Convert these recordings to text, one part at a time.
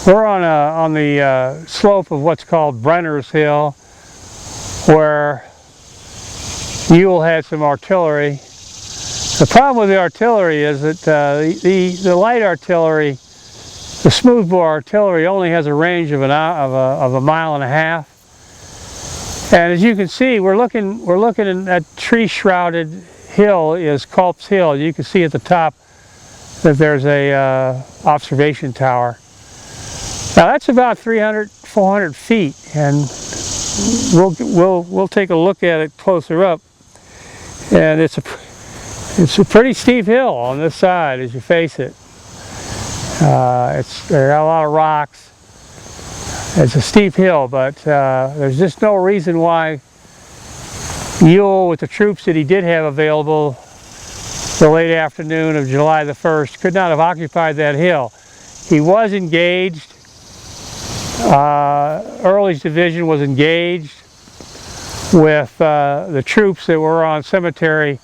We're on the slope of what's called Brenner's Hill, where Ewell had some artillery. The problem with the artillery is that the light artillery, the smoothbore artillery, only has a range of a mile and a half. And as you can see, we're looking at that tree-shrouded hill is Culp's Hill. You can see at the top that there's a observation tower. Now that's about 300, 400 feet, and we'll take a look at it closer up. And it's a pretty steep hill on this side as you face it. There are a lot of rocks. It's a steep hill, but there's just no reason why Ewell, with the troops that he did have available the late afternoon of July the 1st, could not have occupied that hill. He was engaged. Early's division was engaged with the troops that were on Cemetery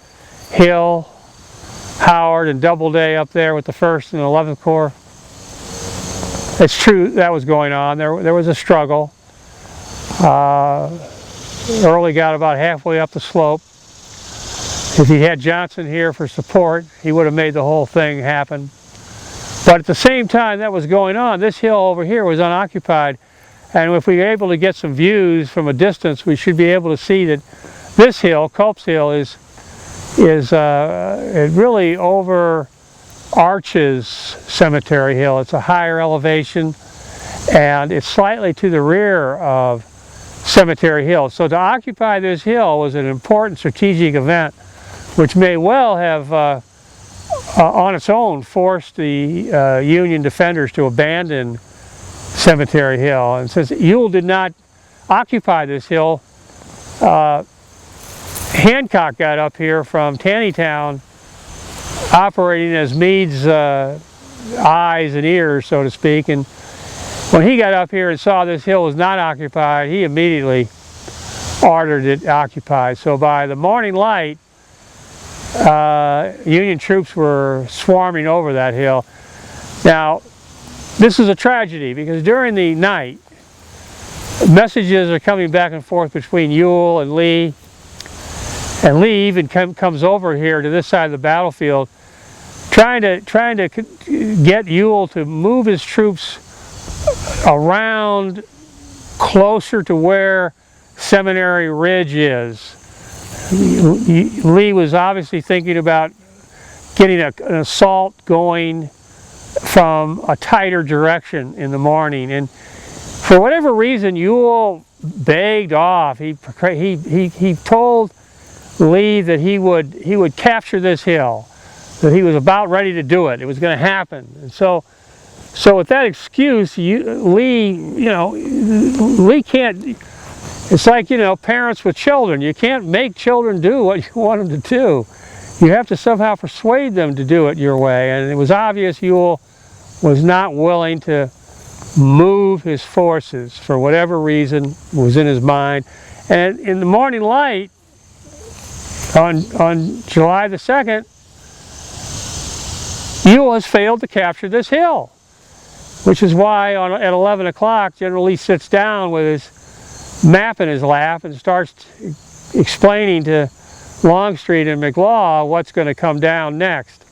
Hill, Howard, and Doubleday up there with the 1st and 11th Corps. It's true that was going on. There was a struggle. Early got about halfway up the slope. If he had Johnson here for support, he would have made the whole thing happen. But at the same time that was going on, this hill over here was unoccupied. And if we were able to get some views from a distance, we should be able to see that this hill, Culp's Hill, it really overarches Cemetery Hill. It's a higher elevation, and it's slightly to the rear of Cemetery Hill. So to occupy this hill was an important strategic event, which may well have on its own forced the Union defenders to abandon Cemetery Hill. And since Ewell did not occupy this hill, Hancock got up here from Taneytown, operating as Meade's eyes and ears, so to speak. And when he got up here and saw this hill was not occupied, he immediately ordered it occupied. So by the morning light, Union troops were swarming over that hill. Now, this is a tragedy because during the night, messages are coming back and forth between Ewell and Lee. And Lee even comes over here to this side of the battlefield, trying to get Ewell to move his troops around closer to where Seminary Ridge is. Lee was obviously thinking about getting an assault going from a tighter direction in the morning, and for whatever reason Ewell begged off. He told Lee that he would capture this hill, that he was about ready to do it. It was going to happen. And so with that excuse, Lee can't. It's like, parents with children. You can't make children do what you want them to do. You have to somehow persuade them to do it your way. And it was obvious Ewell was not willing to move his forces for whatever reason was in his mind. And in the morning light, on July the 2nd, Ewell has failed to capture this hill, which is why at 11 o'clock, General Lee sits down with his map in his lap and starts explaining to Longstreet and McLaw what's going to come down next.